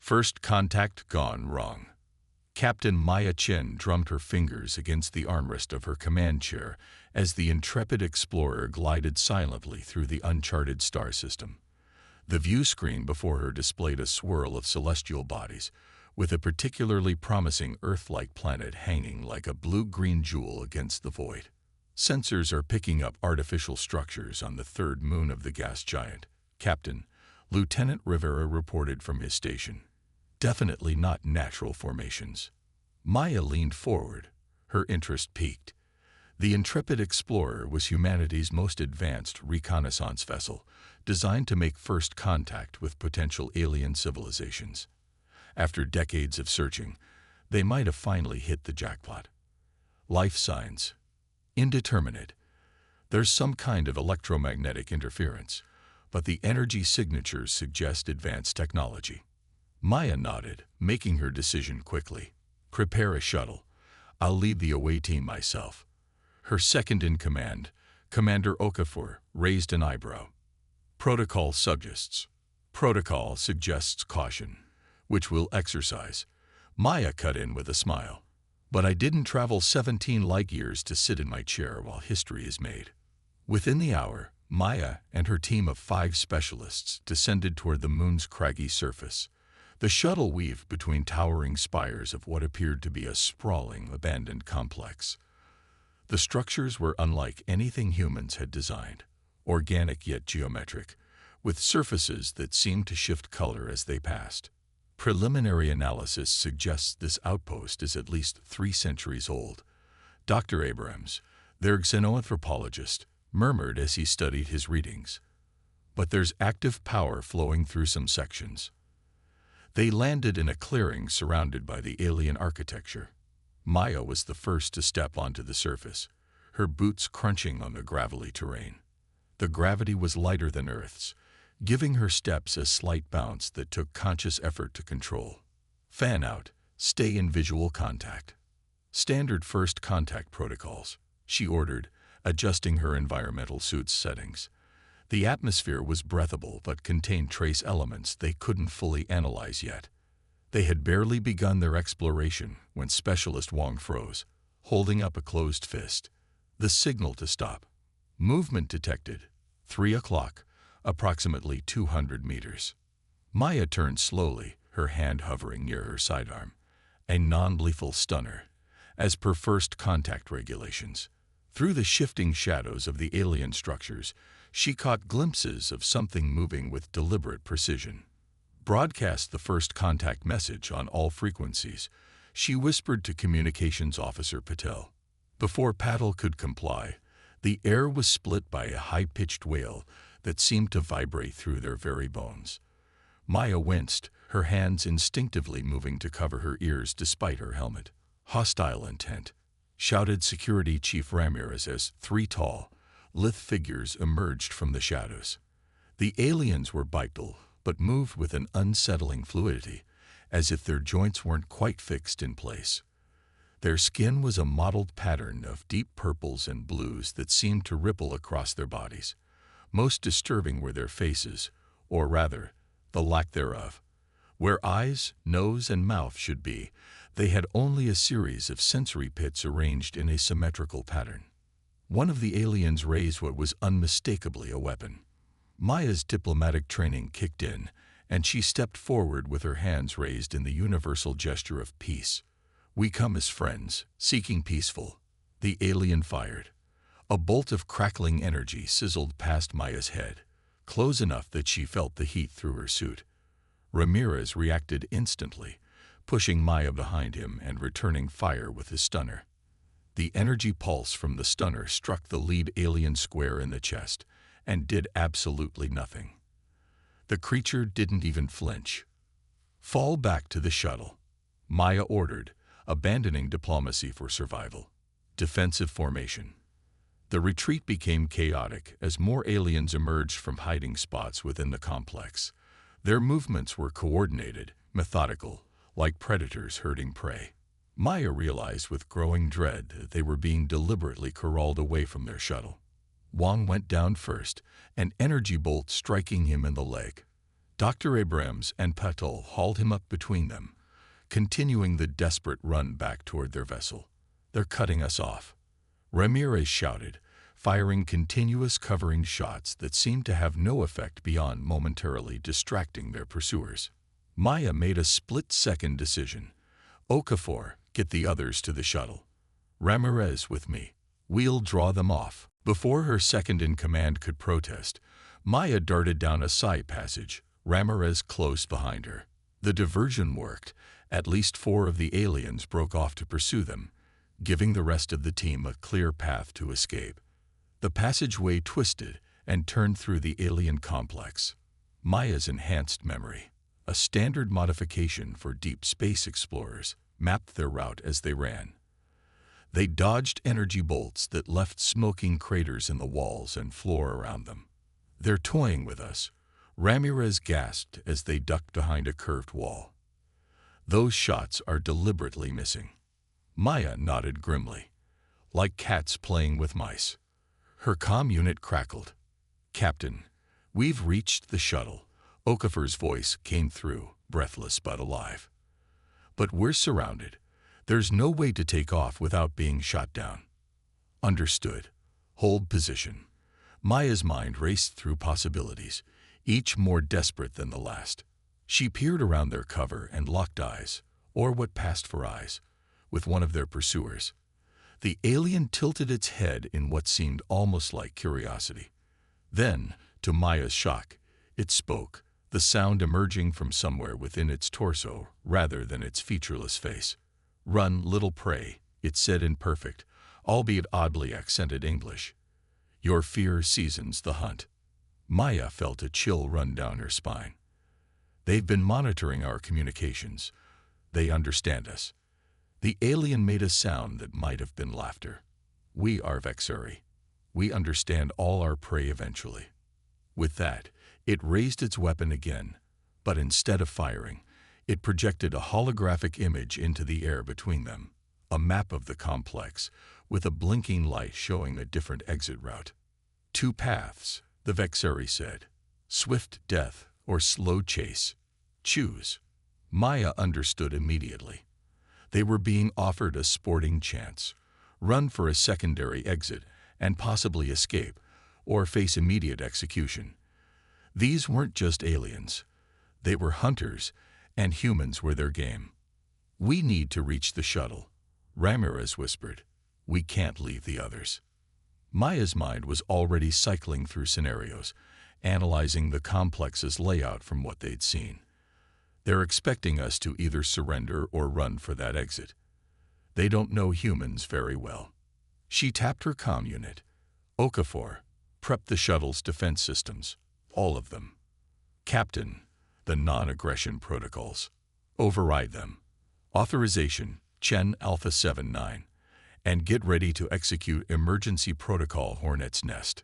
First contact gone wrong. Captain Maya Chen drummed her fingers against the armrest of her command chair as the intrepid explorer glided silently through the uncharted star system. The view screen before her displayed a swirl of celestial bodies, with a particularly promising Earth-like planet hanging like a blue-green jewel against the void. Sensors are picking up artificial structures on the third moon of the gas giant, Captain. Lieutenant Rivera reported from his station. Definitely not natural formations. Maya leaned forward, her interest piqued. The intrepid explorer was humanity's most advanced reconnaissance vessel, designed to make first contact with potential alien civilizations. After decades of searching, they might have finally hit the jackpot. Life signs. Indeterminate. There's some kind of electromagnetic interference, but the energy signatures suggest advanced technology. Maya nodded, making her decision quickly. Prepare a shuttle. I'll lead the away team myself. Her second-in-command, Commander Okafor, raised an eyebrow. Protocol suggests. Protocol suggests caution, which we'll exercise. Maya cut in with a smile. But I didn't travel 17 light-years to sit in my chair while history is made. Within the hour, Maya and her team of 5 specialists descended toward the moon's craggy surface. The shuttle weaved between towering spires of what appeared to be a sprawling, abandoned complex. The structures were unlike anything humans had designed, organic yet geometric, with surfaces that seemed to shift color as they passed. Preliminary analysis suggests this outpost is at least 3 centuries old. Dr. Abrams, their xenoanthropologist, murmured as he studied his readings. But there's active power flowing through some sections. They landed in a clearing surrounded by the alien architecture. Maya was the first to step onto the surface, her boots crunching on the gravelly terrain. The gravity was lighter than Earth's, giving her steps a slight bounce that took conscious effort to control. Fan out, stay in visual contact. Standard first contact protocols, she ordered, adjusting her environmental suit's settings. The atmosphere was breathable but contained trace elements they couldn't fully analyze yet. They had barely begun their exploration when Specialist Wong froze, holding up a closed fist. The signal to stop. Movement detected. 3 o'clock, approximately 200 meters. Maya turned slowly, her hand hovering near her sidearm. A non-lethal stunner, as per first contact regulations. Through the shifting shadows of the alien structures, she caught glimpses of something moving with deliberate precision. Broadcast the first contact message on all frequencies, she whispered to Communications Officer Patel. Before Patel could comply, the air was split by a high-pitched wail that seemed to vibrate through their very bones. Maya winced, her hands instinctively moving to cover her ears despite her helmet. Hostile intent, shouted Security Chief Ramirez as 3 tall, lithe figures emerged from the shadows. The aliens were bipedal, but moved with an unsettling fluidity, as if their joints weren't quite fixed in place. Their skin was a mottled pattern of deep purples and blues that seemed to ripple across their bodies. Most disturbing were their faces, or rather, the lack thereof. Where eyes, nose, and mouth should be, they had only a series of sensory pits arranged in a symmetrical pattern. One of the aliens raised what was unmistakably a weapon. Maya's diplomatic training kicked in, and she stepped forward with her hands raised in the universal gesture of peace. We come as friends, seeking peaceful. The alien fired. A bolt of crackling energy sizzled past Maya's head, close enough that she felt the heat through her suit. Ramirez reacted instantly, pushing Maya behind him and returning fire with his stunner. The energy pulse from the stunner struck the lead alien square in the chest and did absolutely nothing. The creature didn't even flinch. Fall back to the shuttle, Maya ordered, abandoning diplomacy for survival. Defensive formation. The retreat became chaotic as more aliens emerged from hiding spots within the complex. Their movements were coordinated, methodical, like predators herding prey. Maya realized with growing dread that they were being deliberately corralled away from their shuttle. Wong went down first, an energy bolt striking him in the leg. Dr. Abrams and Patel hauled him up between them, continuing the desperate run back toward their vessel. "They're cutting us off," Ramirez shouted, firing continuous covering shots that seemed to have no effect beyond momentarily distracting their pursuers. Maya made a split-second decision. "Okafor, get the others to the shuttle. Ramirez with me. We'll draw them off." Before her second-in-command could protest, Maya darted down a side passage, Ramirez close behind her. The diversion worked. At least 4 of the aliens broke off to pursue them, giving the rest of the team a clear path to escape. The passageway twisted and turned through the alien complex. Maya's enhanced memory, a standard modification for deep space explorers, mapped their route as they ran. They dodged energy bolts that left smoking craters in the walls and floor around them. "They're toying with us," Ramirez gasped as they ducked behind a curved wall. "Those shots are deliberately missing." Maya nodded grimly. "Like cats playing with mice." Her comm unit crackled. "Captain, we've reached the shuttle." Okafor's voice came through, breathless but alive. "But we're surrounded. There's no way to take off without being shot down." "Understood. Hold position." Maya's mind raced through possibilities, each more desperate than the last. She peered around their cover and locked eyes, or what passed for eyes, with one of their pursuers. The alien tilted its head in what seemed almost like curiosity. Then, to Maya's shock, it spoke, the sound emerging from somewhere within its torso rather than its featureless face. "Run, little prey," it said in perfect, albeit oddly accented English. "Your fear seasons the hunt." Maya felt a chill run down her spine. "They've been monitoring our communications. They understand us." The alien made a sound that might have been laughter. "We are Vexari. We understand all our prey eventually." With that, it raised its weapon again, but instead of firing, it projected a holographic image into the air between them, a map of the complex, with a blinking light showing a different exit route. "2 paths," the Vexari said. "Swift death or slow chase. Choose." Maya understood immediately. They were being offered a sporting chance. Run for a secondary exit and possibly escape, or face immediate execution. These weren't just aliens. They were hunters, and humans were their game. "We need to reach the shuttle," Ramirez whispered. "We can't leave the others." Maya's mind was already cycling through scenarios, analyzing the complex's layout from what they'd seen. "They're expecting us to either surrender or run for that exit. They don't know humans very well." She tapped her comm unit. "Okafor, prep the shuttle's defense systems. All of them." "Captain, the non-aggression protocols. Override them. Authorization, Chen Alpha 79. And get ready to execute emergency protocol Hornet's Nest."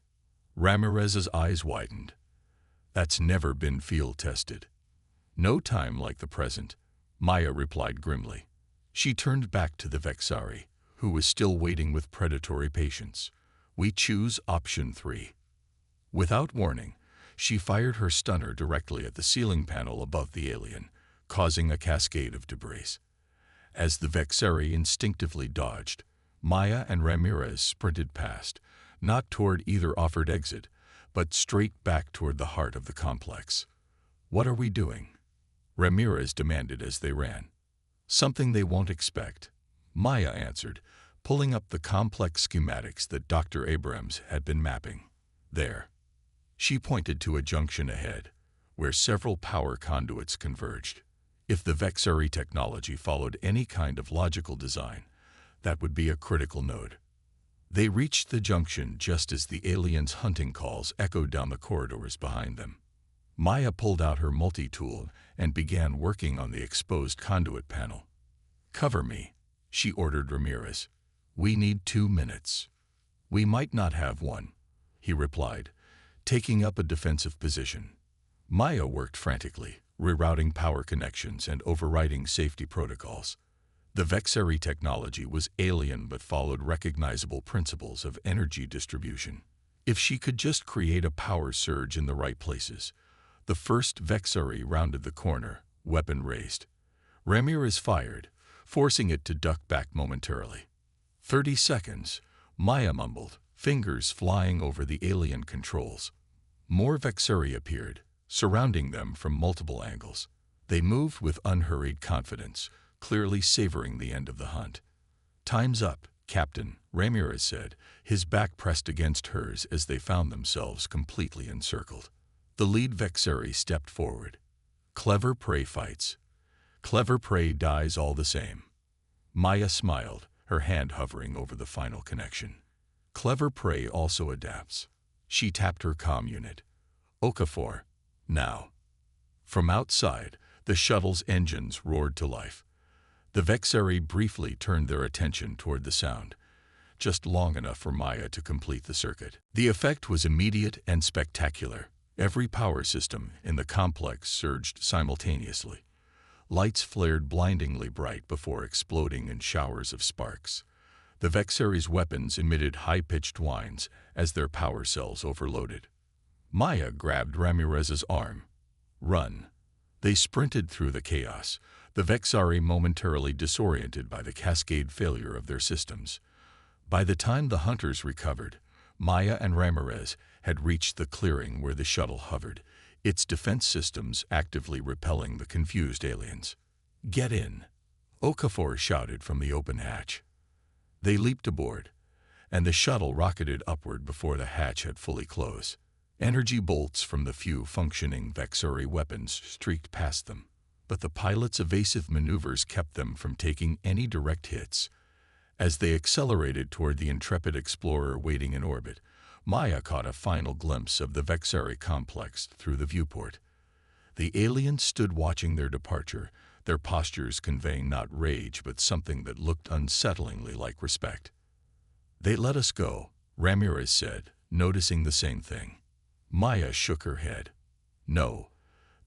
Ramirez's eyes widened. "That's never been field-tested." "No time like the present," Maya replied grimly. She turned back to the Vexari, who was still waiting with predatory patience. "We choose option 3. Without warning, she fired her stunner directly at the ceiling panel above the alien, causing a cascade of debris. As the Vexari instinctively dodged, Maya and Ramirez sprinted past, not toward either offered exit, but straight back toward the heart of the complex. "What are we doing?" Ramirez demanded as they ran. "Something they won't expect," Maya answered, pulling up the complex schematics that Dr. Abrams had been mapping. "There." She pointed to a junction ahead, where several power conduits converged. If the Vexari technology followed any kind of logical design, that would be a critical node. They reached the junction just as the aliens' hunting calls echoed down the corridors behind them. Maya pulled out her multi-tool and began working on the exposed conduit panel. "Cover me," she ordered Ramirez. "We need 2 minutes." "We might not have one," he replied, taking up a defensive position. Maya worked frantically, rerouting power connections and overriding safety protocols. The Vexari technology was alien but followed recognizable principles of energy distribution. If she could just create a power surge in the right places, The first Vexari rounded the corner, weapon raised. Ramirez fired, forcing it to duck back momentarily. 30 seconds, Maya mumbled, fingers flying over the alien controls. More Vexari appeared, surrounding them from multiple angles. They moved with unhurried confidence, clearly savoring the end of the hunt. "Time's up, Captain," Ramirez said, his back pressed against hers as they found themselves completely encircled. The lead Vexari stepped forward. "Clever prey fights. Clever prey dies all the same." Maya smiled, her hand hovering over the final connection. "Clever prey also adapts." She tapped her comm unit. "Okafor, now." From outside, the shuttle's engines roared to life. The Vexari briefly turned their attention toward the sound, just long enough for Maya to complete the circuit. The effect was immediate and spectacular. Every power system in the complex surged simultaneously. Lights flared blindingly bright before exploding in showers of sparks. The Vexari's weapons emitted high-pitched whines as their power cells overloaded. Maya grabbed Ramirez's arm. "Run." They sprinted through the chaos, the Vexari momentarily disoriented by the cascade failure of their systems. By the time the hunters recovered, Maya and Ramirez had reached the clearing where the shuttle hovered, its defense systems actively repelling the confused aliens. "Get in," Okafor shouted from the open hatch. They leaped aboard, and the shuttle rocketed upward before the hatch had fully closed. Energy bolts from the few functioning Vexari weapons streaked past them, but the pilots' evasive maneuvers kept them from taking any direct hits. As they accelerated toward the intrepid explorer waiting in orbit, Maya caught a final glimpse of the Vexari complex through the viewport. The aliens stood watching their departure, their postures conveying not rage but something that looked unsettlingly like respect. "They let us go," Ramirez said, noticing the same thing. Maya shook her head. "No,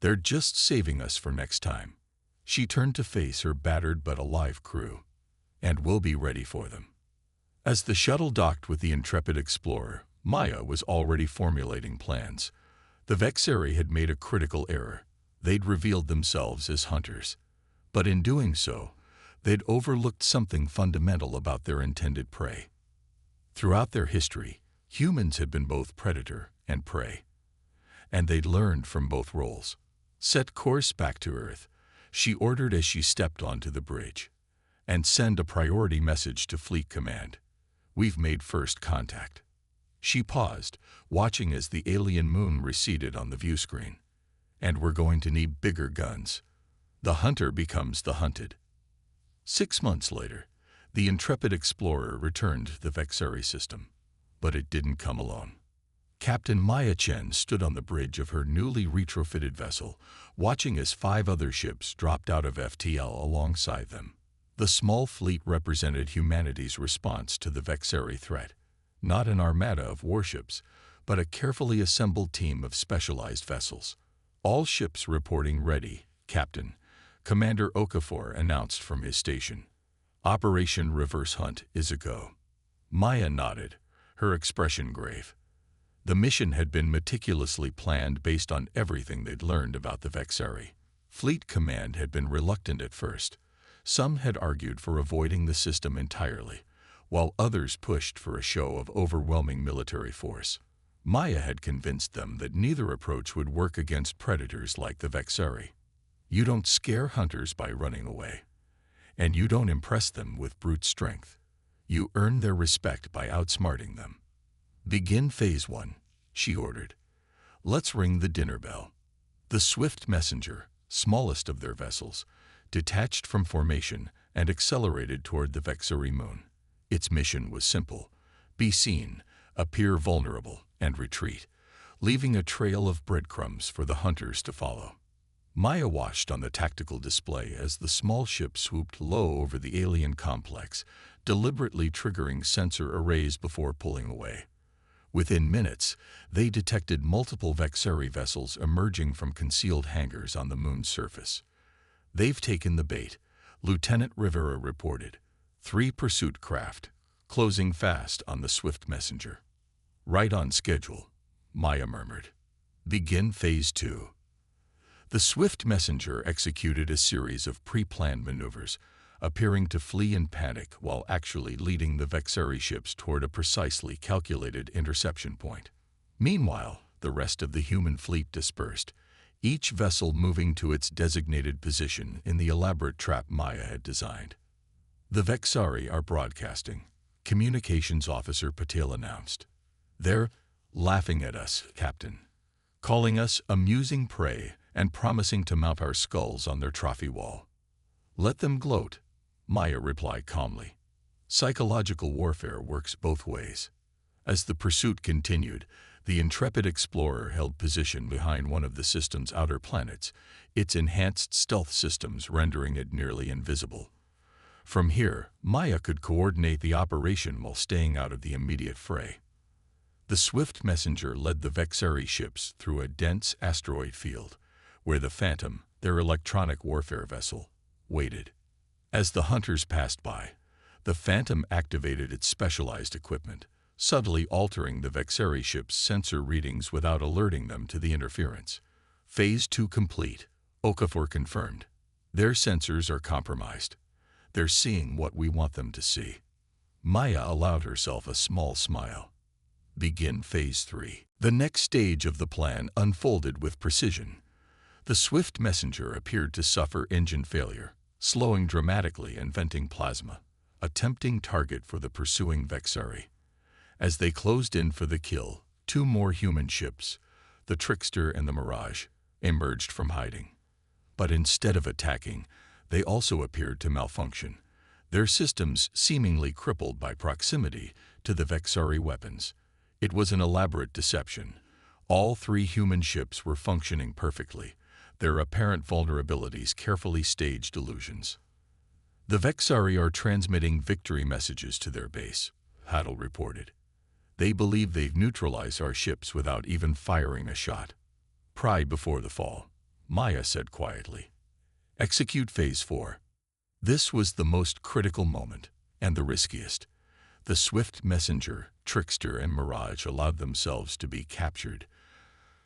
they're just saving us for next time." She turned to face her battered but alive crew. "And we'll be ready for them." As the shuttle docked with the intrepid explorer, Maya was already formulating plans. The Vexari had made a critical error. They'd revealed themselves as hunters. But in doing so, they'd overlooked something fundamental about their intended prey. Throughout their history, humans had been both predator and prey. And they'd learned from both roles. "Set course back to Earth," she ordered as she stepped onto the bridge. "And send a priority message to Fleet Command. We've made first contact." She paused, watching as the alien moon receded on the view screen. "And we're going to need bigger guns." The hunter becomes the hunted. 6 months later, the intrepid explorer returned to the Vexari system. But it didn't come alone. Captain Maya Chen stood on the bridge of her newly retrofitted vessel, watching as 5 other ships dropped out of FTL alongside them. The small fleet represented humanity's response to the Vexari threat. Not an armada of warships, but a carefully assembled team of specialized vessels. "All ships reporting ready, Captain," Commander Okafor announced from his station. "Operation Reverse Hunt is a go." Maya nodded, her expression grave. The mission had been meticulously planned based on everything they'd learned about the Vexari. Fleet Command had been reluctant at first. Some had argued for avoiding the system entirely, while others pushed for a show of overwhelming military force. Maya had convinced them that neither approach would work against predators like the Vexari. You don't scare hunters by running away, and you don't impress them with brute strength. You earn their respect by outsmarting them. "Begin Phase 1, she ordered. "Let's ring the dinner bell." The Swift Messenger, smallest of their vessels, detached from formation and accelerated toward the Vexari moon. Its mission was simple: be seen, appear vulnerable, and retreat, leaving a trail of breadcrumbs for the hunters to follow. Maya watched on the tactical display as the small ship swooped low over the alien complex, deliberately triggering sensor arrays before pulling away. Within minutes, they detected multiple Vexari vessels emerging from concealed hangars on the moon's surface. "They've taken the bait," Lieutenant Rivera reported. 3 pursuit craft, closing fast on the Swift Messenger. "Right on schedule," Maya murmured. "Begin Phase 2. The swift messenger executed a series of pre-planned maneuvers, appearing to flee in panic while actually leading the Vexari ships toward a precisely calculated interception point. Meanwhile, the rest of the human fleet dispersed, each vessel moving to its designated position in the elaborate trap Maya had designed. "The Vexari are broadcasting," Communications Officer Patel announced. "They're laughing at us, Captain, calling us amusing prey and promising to mount our skulls on their trophy wall." "Let them gloat," Maya replied calmly. Psychological warfare works both ways. As the pursuit continued, the intrepid explorer held position behind one of the system's outer planets, its enhanced stealth systems rendering it nearly invisible. From here, Maya could coordinate the operation while staying out of the immediate fray. The swift messenger led the Vexari ships through a dense asteroid field, where the Phantom, their electronic warfare vessel, waited. As the hunters passed by, the Phantom activated its specialized equipment, subtly altering the Vexari ship's sensor readings without alerting them to the interference. "Phase 2 complete," Okafor confirmed. "Their sensors are compromised. They're seeing what we want them to see." Maya allowed herself a small smile. "Begin Phase 3. The next stage of the plan unfolded with precision. The swift messenger appeared to suffer engine failure, slowing dramatically and venting plasma, a tempting target for the pursuing Vexari. As they closed in for the kill, two more human ships, the Trickster and the Mirage, emerged from hiding. But instead of attacking, they also appeared to malfunction, their systems seemingly crippled by proximity to the Vexari weapons. It was an elaborate deception. All three human ships were functioning perfectly, their apparent vulnerabilities carefully staged illusions. "The Vexari are transmitting victory messages to their base," Haddle reported. "They believe they've neutralized our ships without even firing a shot." "Pride before the fall," Maya said quietly. "Execute Phase 4. This was the most critical moment, and the riskiest. The swift messenger, Trickster, and Mirage allowed themselves to be captured,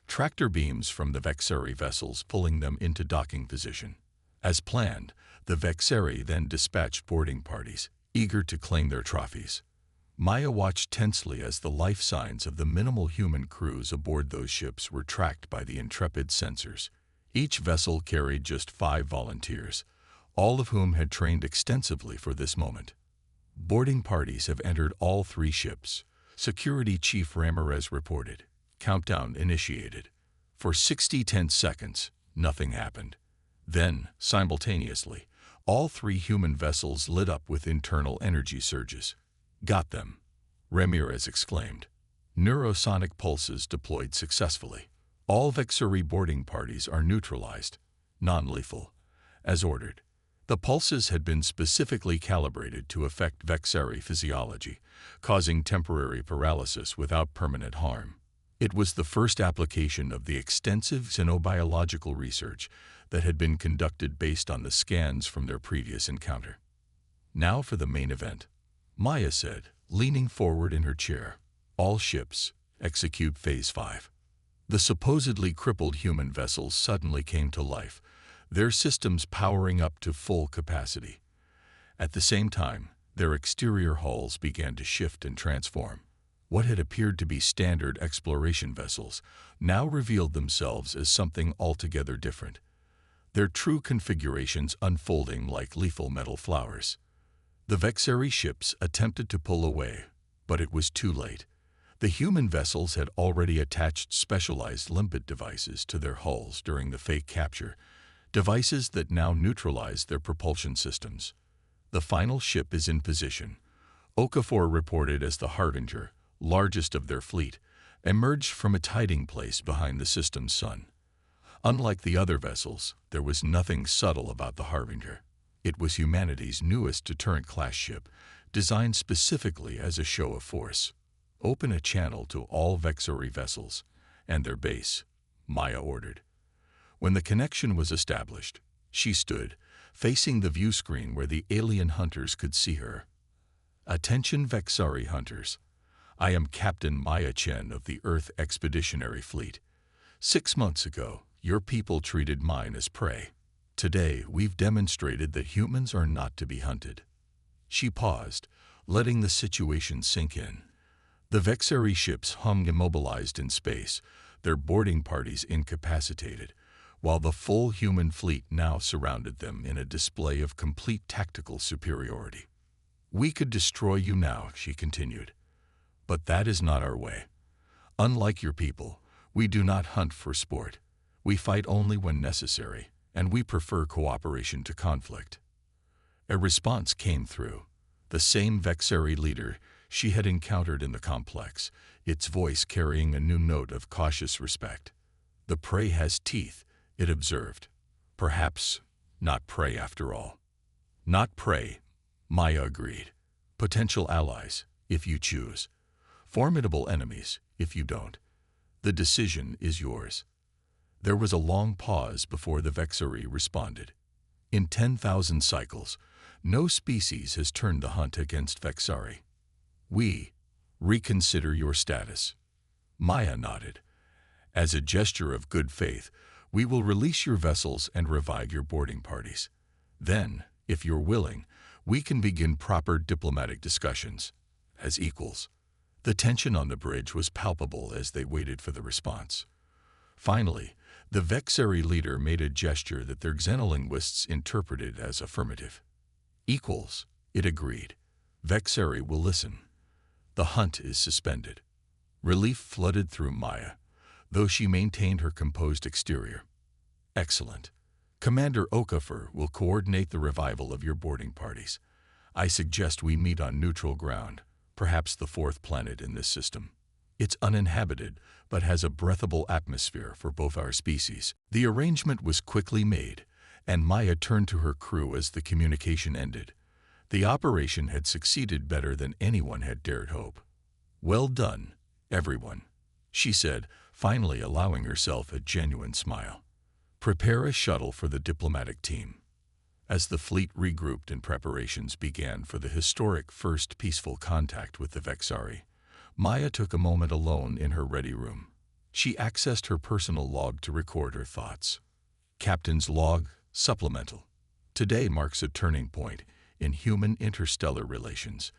tractor beams from the Vexari vessels pulling them into docking position. As planned, the Vexari then dispatched boarding parties, eager to claim their trophies. Maya watched tensely as the life signs of the minimal human crews aboard those ships were tracked by the intrepid sensors. Each vessel carried just 5 volunteers, all of whom had trained extensively for this moment. "Boarding parties have entered all 3 ships," Security Chief Ramirez reported. Countdown initiated. For 60 tense seconds, nothing happened. Then, simultaneously, all 3 human vessels lit up with internal energy surges. "Got them," Ramirez exclaimed. Neurosonic pulses deployed successfully. "All Vexari boarding parties are neutralized, non-lethal, as ordered." The pulses had been specifically calibrated to affect Vexari physiology, causing temporary paralysis without permanent harm. It was the first application of the extensive xenobiological research that had been conducted based on the scans from their previous encounter. "Now for the main event," Maya said, leaning forward in her chair. "All ships, execute Phase 5. The supposedly crippled human vessels suddenly came to life, their systems powering up to full capacity. At the same time, their exterior hulls began to shift and transform. What had appeared to be standard exploration vessels now revealed themselves as something altogether different, their true configurations unfolding like lethal metal flowers. The Vexari ships attempted to pull away, but it was too late. The human vessels had already attached specialized limpet devices to their hulls during the fake capture, devices that now neutralized their propulsion systems. "The final ship is in position," Okafor reported as the Harbinger, largest of their fleet, emerged from its hiding place behind the system's sun. Unlike the other vessels, there was nothing subtle about the Harbinger. It was humanity's newest deterrent-class ship, designed specifically as a show of force. "Open a channel to all Vexari vessels and their base," Maya ordered. When the connection was established, she stood, facing the view screen where the alien hunters could see her. "Attention Vexari hunters. I am Captain Maya Chen of the Earth Expeditionary Fleet. 6 months ago, Your people treated mine as prey. Today, we've demonstrated that humans are not to be hunted." She paused, letting the situation sink in. The Vexari ships hung immobilized in space, their boarding parties incapacitated, while the full human fleet now surrounded them in a display of complete tactical superiority. "We could destroy you now," she continued, "but that is not our way. Unlike your people, we do not hunt for sport. We fight only when necessary, and we prefer cooperation to conflict." A response came through. The same Vexari leader she had encountered in the complex, its voice carrying a new note of cautious respect. "The prey has teeth," it observed. "Perhaps not prey after all." "Not prey," Maya agreed. "Potential allies, if you choose. Formidable enemies, if you don't. The decision is yours." There was a long pause before the Vexari responded. "In 10,000 cycles, no species has turned the hunt against Vexari. We reconsider your status." Maya nodded. "As a gesture of good faith, we will release your vessels and revive your boarding parties. Then, if you're willing, we can begin proper diplomatic discussions, as equals." The tension on the bridge was palpable as they waited for the response. Finally, the Vexari leader made a gesture that their xenolinguists interpreted as affirmative. "Equals," it agreed. "Vexari will listen." The hunt is suspended. Relief flooded through Maya, though she maintained her composed exterior. "Excellent. Commander Okafor will coordinate the revival of your boarding parties. I suggest we meet on neutral ground, perhaps the fourth planet in this system. It's uninhabited, but has a breathable atmosphere for both our species." The arrangement was quickly made, and Maya turned to her crew as the communication ended. The operation had succeeded better than anyone had dared hope. "Well done, everyone," she said, finally allowing herself a genuine smile. "Prepare a shuttle for the diplomatic team." As the fleet regrouped and preparations began for the historic first peaceful contact with the Vexari, Maya took a moment alone in her ready room. She accessed her personal log to record her thoughts. Captain's log, supplemental. Today marks a turning point in human interstellar relations.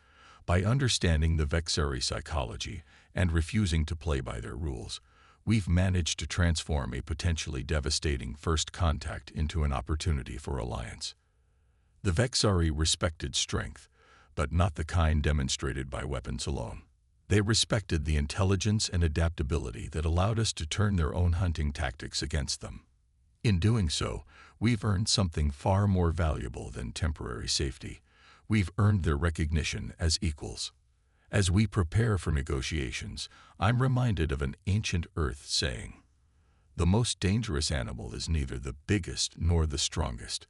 By understanding the Vexari psychology and refusing to play by their rules, we've managed to transform a potentially devastating first contact into an opportunity for alliance. The Vexari respected strength, but not the kind demonstrated by weapons alone. They respected the intelligence and adaptability that allowed us to turn their own hunting tactics against them. In doing so, we've earned something far more valuable than temporary safety. We've earned their recognition as equals. As we prepare for negotiations, I'm reminded of an ancient Earth saying, "The most dangerous animal is neither the biggest nor the strongest,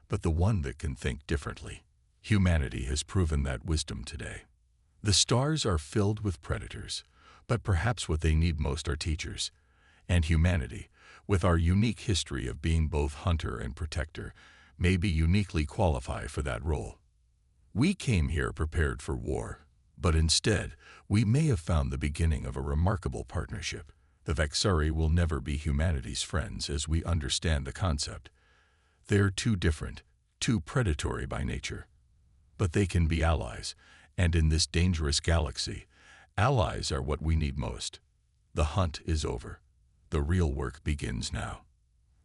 but the one that can think differently." Humanity has proven that wisdom today. The stars are filled with predators, but perhaps what they need most are teachers. And humanity, with our unique history of being both hunter and protector, may be uniquely qualified for that role. We came here prepared for war, but instead, we may have found the beginning of a remarkable partnership. The Vexari will never be humanity's friends as we understand the concept. They're too different, too predatory by nature. But they can be allies, and in this dangerous galaxy, allies are what we need most. The hunt is over. The real work begins now.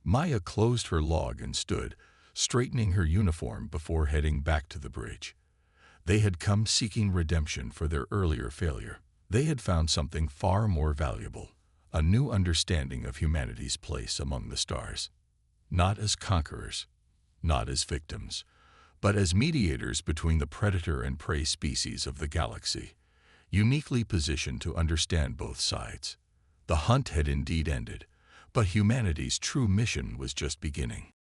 Maya closed her log and stood, straightening her uniform before heading back to the bridge. They had come seeking redemption for their earlier failure. They had found something far more valuable, a new understanding of humanity's place among the stars. Not as conquerors, not as victims, but as mediators between the predator and prey species of the galaxy, uniquely positioned to understand both sides. The hunt had indeed ended, but humanity's true mission was just beginning.